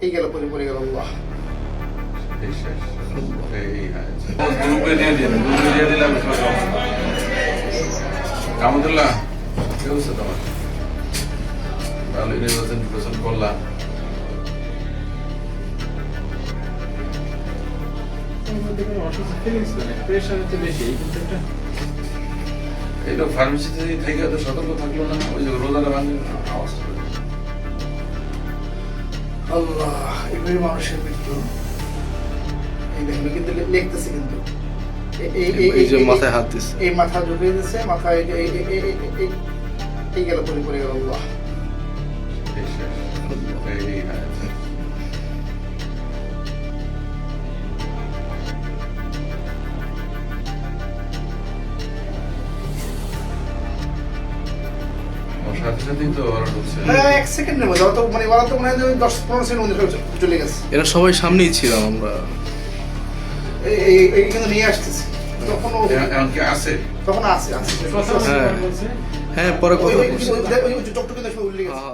এই গেল পরে গেল আল্লাহ। গ্রুপে দিয়ে দিন, গ্রুপে দিয়ে দিলাম। রহমতুল্লাহ, কি অবস্থা তোমার? ভালো নির্বাচন করলাম। এই লোক ফার্মেসিতে থেকে তো সতর্ক থাকলো না, ওই যে রোজাটা ভাঙে আওয়াজটা করে। আল্লাহ, এবারে মানুষের মৃত্যু। এই দেখলো কিন্তু লিখতেছে কিন্তু এই যে মাথায় হাত দিচ্ছে, এই মাথা ঢুকিয়ে দিচ্ছে, মাথায় এই গেল পরে গেল আল্লাহ। সাথে সাথেই তো ওরা ঢুকছে। হ্যাঁ, 1 সেকেন্ডের মধ্যে ওরা তো মনে হয় 10-15 সেকেন্ডের মধ্যে চলে গেছে। এরা সবাই সামনেই ছিলাম আমরা। এই কিন্তু নিয়ে আসতেছি তখন এমনকি আছে, তখন আছে হ্যাঁ, পরে কথা ওই টকটকে দেখে উল্লে গেছে।